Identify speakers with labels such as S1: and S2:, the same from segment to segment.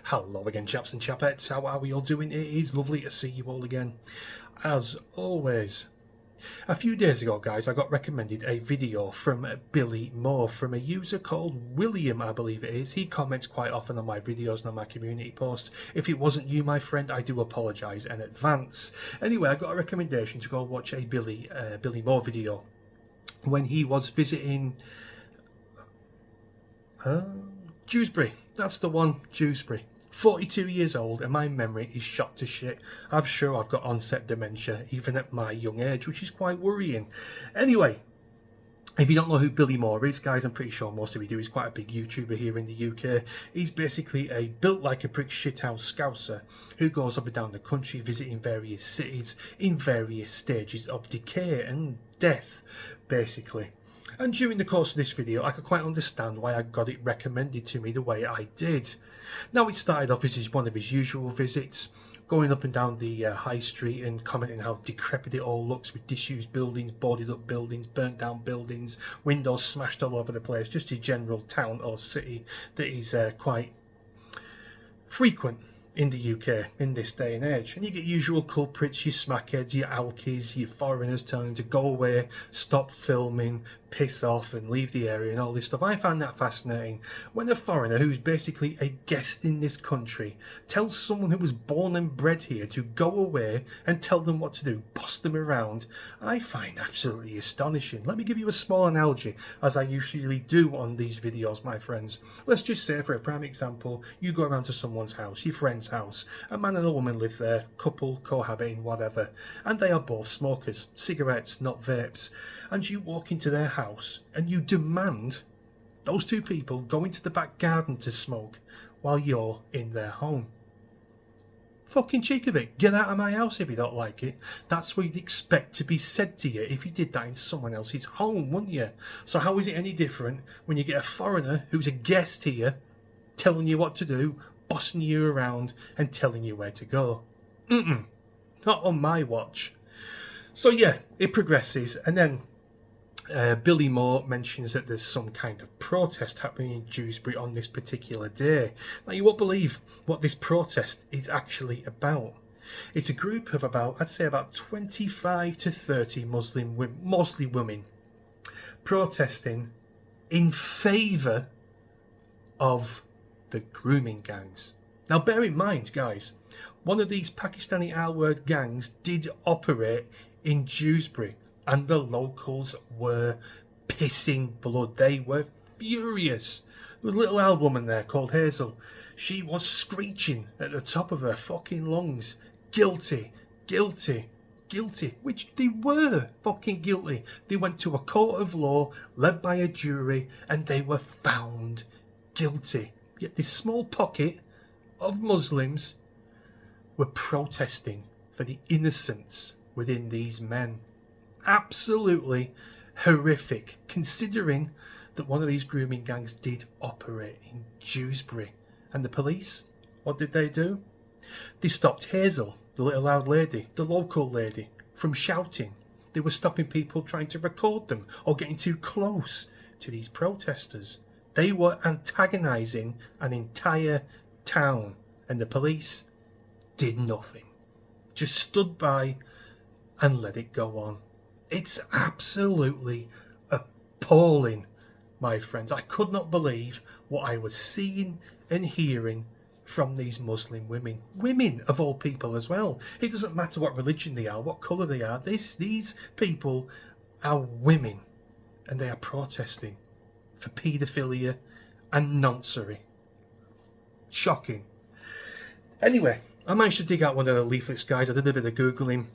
S1: Hello again, chaps and chapettes. How are we all doing? It is lovely to see you all again, as always. A few days ago, guys, I got recommended a video from Billy Moore from a user called William, I believe it is. He comments quite often on my videos and on my community posts. If it wasn't you, my friend, I do apologise in advance. Anyway, I got a recommendation to go watch a Billy Moore video when he was visiting Dewsbury. That's the one, Dewsbury. 42 years old, and my memory is shot to shit. I'm sure I've got onset dementia, even at my young age, which is quite worrying. Anyway, if you don't know who Billy Moore is, guys, I'm pretty sure most of you do. He's quite a big YouTuber here in the UK. He's basically a built-like-a-brick shithouse scouser who goes up and down the country visiting various cities in various stages of decay and death, basically. And during the course of this video, I could quite understand why I got it recommended to me the way I did. Now, it started off as one of his usual visits, going up and down the high street and commenting how decrepit it all looks, with disused buildings, boarded up buildings, burnt down buildings, windows smashed all over the place, just a general town or city that is quite frequent in the UK in this day and age. And you get usual culprits, your smackheads, your alkies, your foreigners telling them to go away, stop filming, piss off and leave the area and all this stuff. I find that fascinating. When a foreigner who's basically a guest in this country tells someone who was born and bred here to go away and tell them what to do, boss them around, I find absolutely astonishing. Let me give you a small analogy, as I usually do on these videos, my friends. Let's just say, for a prime example, you go around to someone's house, your friend's house. A man and a woman live there, couple, cohabiting, whatever, and they are both smokers, cigarettes, not vapes. And you walk into their house and you demand those two people go into the back garden to smoke while you're in their home. Fucking cheek of it. Get out of my house if you don't like it. That's what you'd expect to be said to you if you did that in someone else's home, wouldn't you? So how is it any different when you get a foreigner who's a guest here telling you what to do, bossing you around and telling you where to go? Not on my watch. So yeah, it progresses, and then Billy Moore mentions that there's some kind of protest happening in Dewsbury on this particular day. Now, you won't believe what this protest is actually about. It's a group of I'd say about 25 to 30 Muslim women, mostly women, protesting in favour of the grooming gangs. Now, bear in mind, guys, one of these Pakistani R-word gangs did operate in Dewsbury, and the locals were pissing blood. They were furious. There was a little old woman there called Hazel. She was screeching at the top of her fucking lungs, guilty, guilty, guilty, which they were fucking guilty. They went to a court of law led by a jury and they were found guilty. Yet this small pocket of Muslims were protesting for the innocence within these men. Absolutely horrific, considering that one of these grooming gangs did operate in Dewsbury. And the police, what did they do? They stopped Hazel, the little loud lady, the local lady, from shouting. They were stopping people trying to record them or getting too close to these protesters. They were antagonising an entire town, and the police did nothing. Just stood by and let it go on. It's absolutely appalling, my friends. I could not believe what I was seeing and hearing from these Muslim women. Women, of all people, as well. It doesn't matter what religion they are, what colour they are. These people are women, and they are protesting for paedophilia and noncery. Shocking. Anyway, I managed to dig out one of the leaflets, guys. I did a bit of Googling,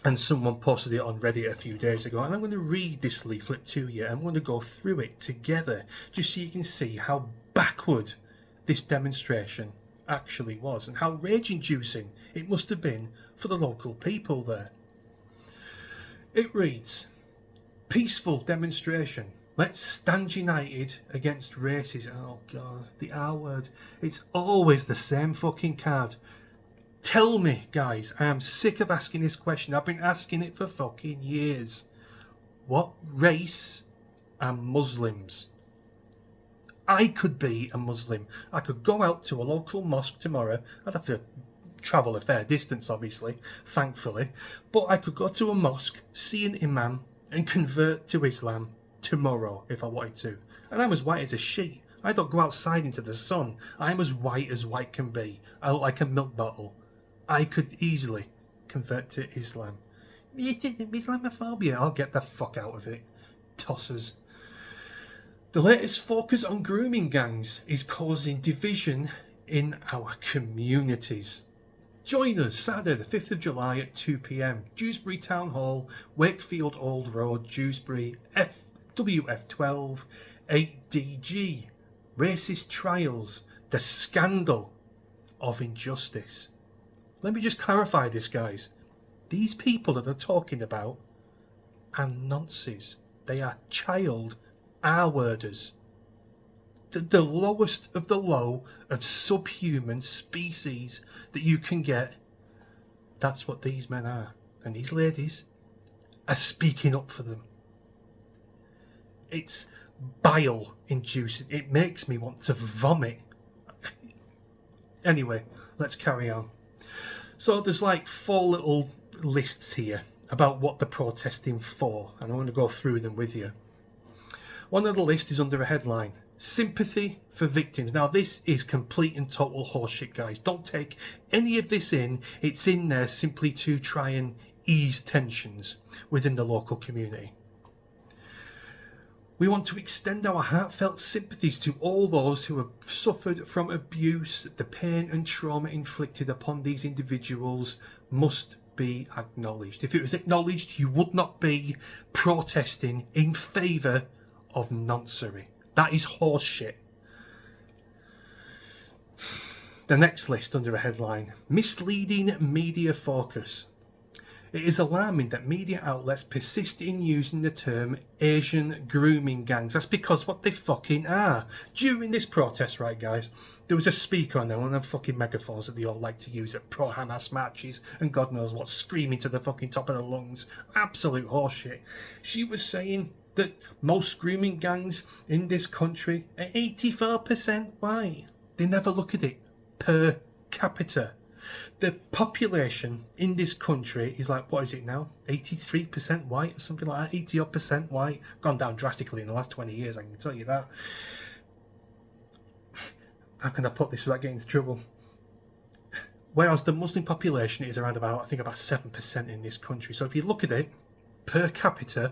S1: and someone posted it on Reddit a few days ago, and I'm going to read this leaflet to you. I'm going to go through it together just so you can see how backward this demonstration actually was and how rage-inducing it must have been for the local people there. It reads, "Peaceful demonstration. Let's stand united against racism." Oh God, the R word. It's always the same fucking card. Tell me, guys, I am sick of asking this question. I've been asking it for fucking years. What race are Muslims? I could be a Muslim. I could go out to a local mosque tomorrow. I'd have to travel a fair distance, obviously, thankfully. But I could go to a mosque, see an imam, and convert to Islam tomorrow if I wanted to. And I'm as white as a sheet. I don't go outside into the sun. I'm as white can be. I look like a milk bottle. I could easily convert to Islam. It is Islamophobia. I'll get the fuck out of it. Tossers. The latest focus on grooming gangs is causing division in our communities. Join us Saturday the 5th of July at 2 p.m. Dewsbury Town Hall, Wakefield Old Road, Dewsbury, WF12 8DG. Racist trials, the scandal of injustice. Let me just clarify this, guys. These people that they're talking about are nonces. They are child R-worders. The lowest of the low of subhuman species that you can get. That's what these men are. And these ladies are speaking up for them. It's bile inducing. It makes me want to vomit. Anyway, let's carry on. So there's like 4 little lists here about what they're protesting for, and I want to go through them with you. One of the list is under a headline, Sympathy for Victims. Now this is complete and total horseshit, guys. Don't take any of this in. It's in there simply to try and ease tensions within the local community. We want to extend our heartfelt sympathies to all those who have suffered from abuse. The pain and trauma inflicted upon these individuals must be acknowledged. If it was acknowledged, you would not be protesting in favour of noncery. That is horseshit. The next list under a headline, Misleading Media Focus. It is alarming that media outlets persist in using the term Asian grooming gangs. That's because what they fucking are. During this protest, right guys, there was a speaker on there, one of them fucking megaphones that they all like to use at pro-Hamas marches and God knows what, screaming to the fucking top of their lungs. Absolute horseshit. She was saying that most grooming gangs in this country are 84% white. They never look at it per capita. The population in this country is like, what is it now? 83% white or something like that? 80% white. Gone down drastically in the last 20 years, I can tell you that. How can I put this without getting into trouble? Whereas the Muslim population is around about, I think about 7% in this country. So if you look at it, per capita,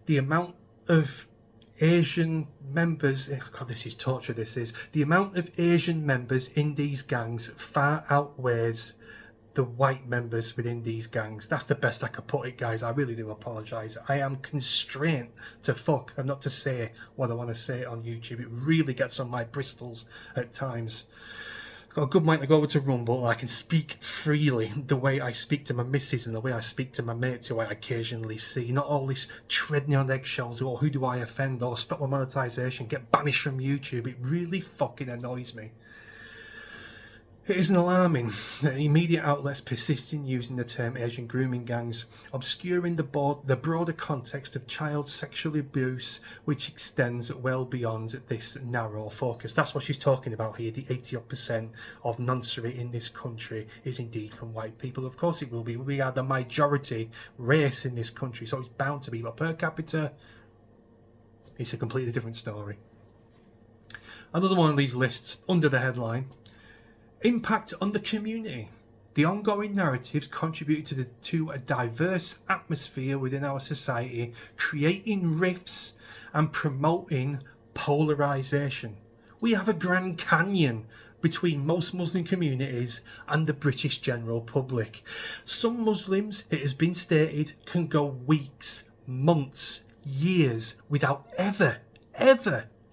S1: the amount of Asian members, oh God, this is torture, this is. The amount of Asian members in these gangs far outweighs the white members within these gangs. That's the best I could put it, guys. I really do apologise. I am constrained to fuck and not to say what I want to say on YouTube. It really gets on my bristles at times. Got a good mind to go over to Rumble and I can speak freely the way I speak to my missus and the way I speak to my mates who I occasionally see. Not all this treading on eggshells or who do I offend or stop my monetization, get banished from YouTube. It really fucking annoys me. It isn't alarming that media outlets persist in using the term Asian grooming gangs, obscuring the broader context of child sexual abuse, which extends well beyond this narrow focus. That's what she's talking about here. The 80% of noncery in this country is indeed from white people. Of course it will be. We are the majority race in this country, so it's bound to be. But per capita, it's a completely different story. Another one of these lists under the headline, Impact on the community. The ongoing narratives contribute to a diverse atmosphere within our society, creating rifts and promoting polarisation. We have a Grand Canyon between most Muslim communities and the British general public. Some Muslims, it has been stated, can go weeks, months, years without ever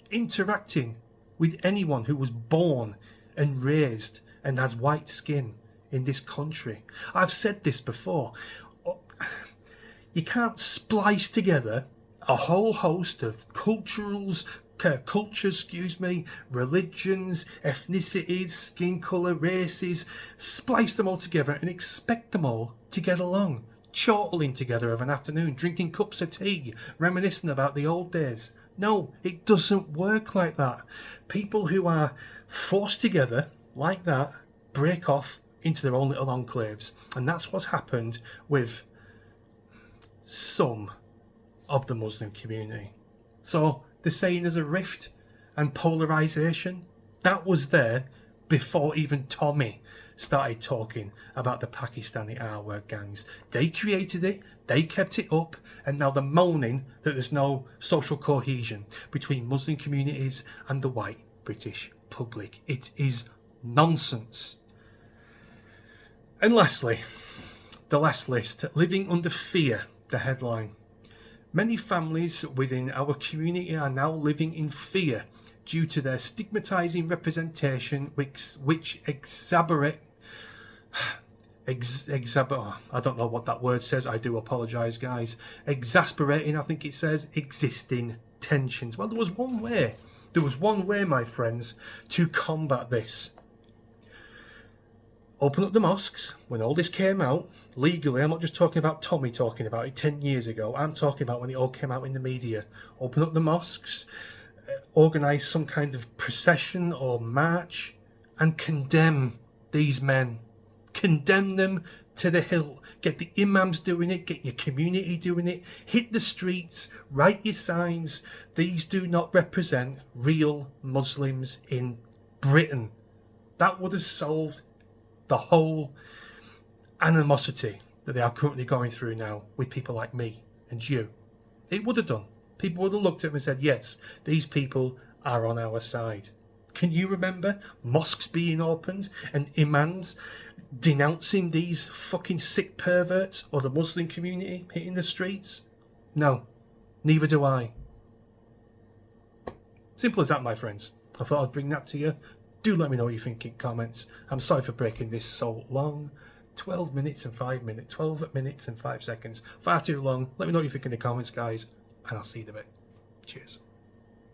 S1: interacting with anyone who was born and raised and has white skin in this country. I've said this before. You can't splice together a whole host of cultures, religions, ethnicities, skin colour, races, splice them all together and expect them all to get along. chortling together of an afternoon, drinking cups of tea, reminiscing about the old days. No, it doesn't work like that. People who are forced together like that break off into their own little enclaves. And that's what's happened with some of the Muslim community. So the saying there's a rift and polarisation, that was there before even Tommy started talking about the Pakistani R-word gangs. They created it, they kept it up, and now they're moaning that there's no social cohesion between Muslim communities and the white British public. It is nonsense. And lastly, the last list, living under fear, the headline. Many families within our community are now living in fear due to their stigmatising representation which exacerbate I don't know what that word says, I do apologise guys. Exasperating, I think it says, existing tensions. Well, there was one way, my friends, to combat this. Open up the mosques. When all this came out, legally, I'm not just talking about Tommy talking about it 10 years ago, I'm talking about when it all came out in the media. Open up the mosques, organise some kind of procession or march, and condemn these men. Condemn them to the hilt. Get the imams doing it, get your community doing it, hit the streets, write your signs. These do not represent real Muslims in Britain. That would have solved the whole animosity that they are currently going through now with people like me and you. It would have done. People would have looked at them and said, yes, these people are on our side. Can you remember mosques being opened and imams denouncing these fucking sick perverts or the Muslim community hitting the streets? No, neither do I. Simple as that, my friends. I thought I'd bring that to you. Do let me know what you think in comments. I'm sorry for breaking this so long. 12 minutes and 5 minutes. 12 minutes and 5 seconds. Far too long. Let me know what you think in the comments, guys. And I'll see you in a bit. Cheers.